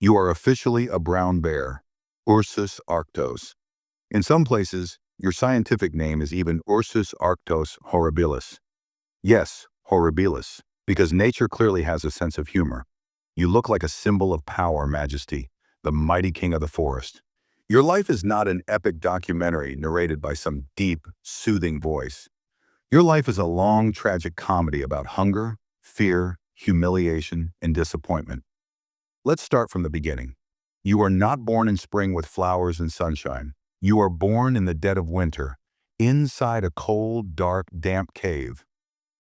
You are officially a brown bear, Ursus arctos. In some places, your scientific name is even Ursus arctos horribilis. Yes, horribilis, because nature clearly has a sense of humor. You look like a symbol of power, majesty, the mighty king of the forest. Your life is not an epic documentary narrated by some deep, soothing voice. Your life is a long, tragic comedy about hunger, fear, humiliation, and disappointment. Let's start from the beginning. You are not born in spring with flowers and sunshine. You are born in the dead of winter, inside a cold, dark, damp cave.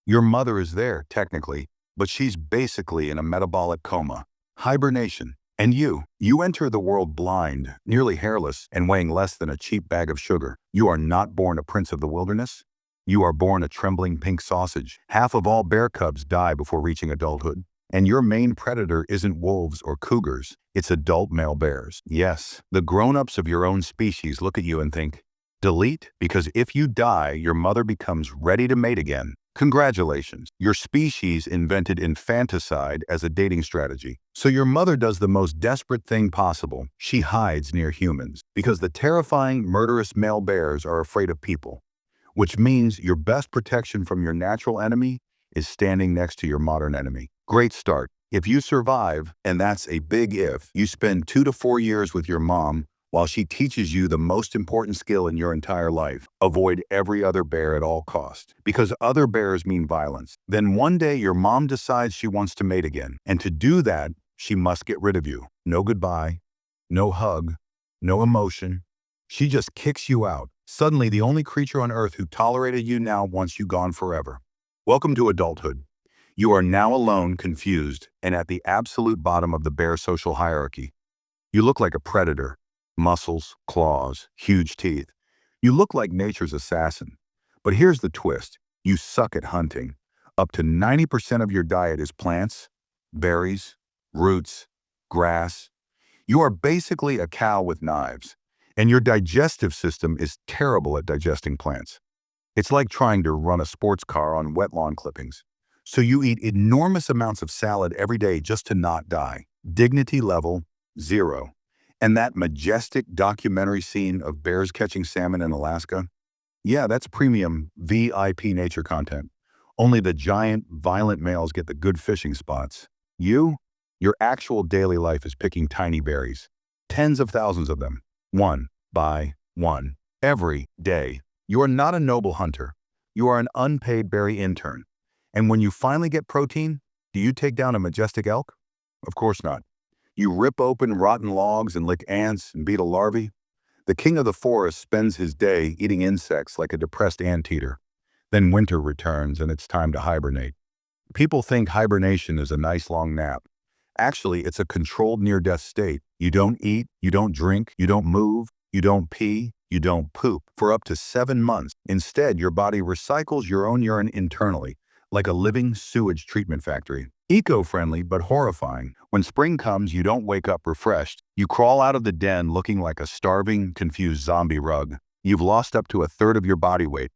Your mother is there, technically, but she's basically in a metabolic coma, hibernation. And you enter the world blind, nearly hairless, and weighing less than a cheap bag of sugar. You are not born a prince of the wilderness. You are born a trembling pink sausage. Half of all bear cubs die before reaching adulthood. And your main predator isn't wolves or cougars, it's adult male bears. Yes, the grown-ups of your own species look at you and think, delete, because if you die, your mother becomes ready to mate again. Congratulations, your species invented infanticide as a dating strategy. So your mother does the most desperate thing possible. She hides near humans, because the terrifying, murderous male bears are afraid of people. Which means your best protection from your natural enemy is standing next to your modern enemy. Great start. If you survive, and that's a big if, you spend 2 to 4 years with your mom while she teaches you the most important skill in your entire life. Avoid every other bear at all costs. Because other bears mean violence. Then one day your mom decides she wants to mate again. And to do that, she must get rid of you. No goodbye, no hug, no emotion. She just kicks you out. Suddenly, the only creature on Earth who tolerated you now wants you gone forever. Welcome to adulthood. You are now alone, confused, and at the absolute bottom of the bear social hierarchy. You look like a predator. Muscles, claws, huge teeth. You look like nature's assassin. But here's the twist. You suck at hunting. Up to 90% of your diet is plants, berries, roots, grass. You are basically a cow with knives. And your digestive system is terrible at digesting plants. It's like trying to run a sports car on wet lawn clippings. So you eat enormous amounts of salad every day just to not die. Dignity level, 0. And that majestic documentary scene of bears catching salmon in Alaska? Yeah, that's premium VIP nature content. Only the giant, violent males get the good fishing spots. Your actual daily life is picking tiny berries. Tens of thousands of them. One by one. Every day. You are not a noble hunter. You are an unpaid berry intern. And when you finally get protein, do you take down a majestic elk? Of course not. You rip open rotten logs and lick ants and beetle larvae. The king of the forest spends his day eating insects like a depressed anteater. Then winter returns and it's time to hibernate. People think hibernation is a nice long nap. Actually, it's a controlled near-death state. You don't eat, you don't drink, you don't move, you don't pee, you don't poop for up to 7 months. Instead, your body recycles your own urine internally, like a living sewage treatment factory. Eco-friendly, but horrifying. When spring comes, you don't wake up refreshed. You crawl out of the den looking like a starving, confused zombie rug. You've lost up to a third of your body weight.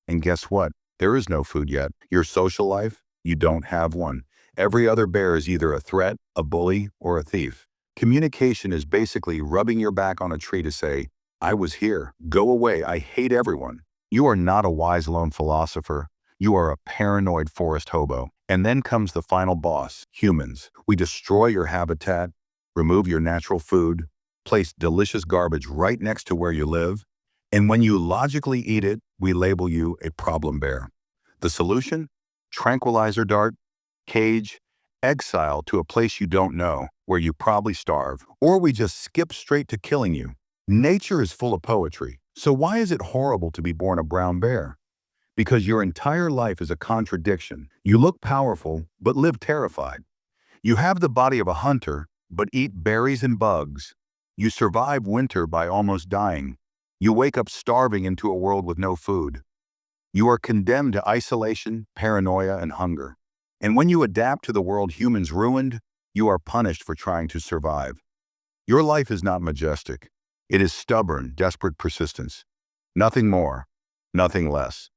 And guess what? There is no food yet. Your social life? You don't have one. Every other bear is either a threat, a bully, or a thief. Communication is basically rubbing your back on a tree to say, I was here. Go away. I hate everyone. You are not a wise lone philosopher. You are a paranoid forest hobo. And then comes the final boss, humans. We destroy your habitat, remove your natural food, place delicious garbage right next to where you live, and when you logically eat it, we label you a problem bear. The solution? Tranquilizer dart, cage, exile to a place you don't know, where you probably starve, or we just skip straight to killing you. Nature is full of poetry, so why is it horrible to be born a brown bear? Because your entire life is a contradiction. You look powerful, but live terrified. You have the body of a hunter, but eat berries and bugs. You survive winter by almost dying. You wake up starving into a world with no food. You are condemned to isolation, paranoia, and hunger. And when you adapt to the world humans ruined, you are punished for trying to survive. Your life is not majestic. It is stubborn, desperate persistence. Nothing more, nothing less.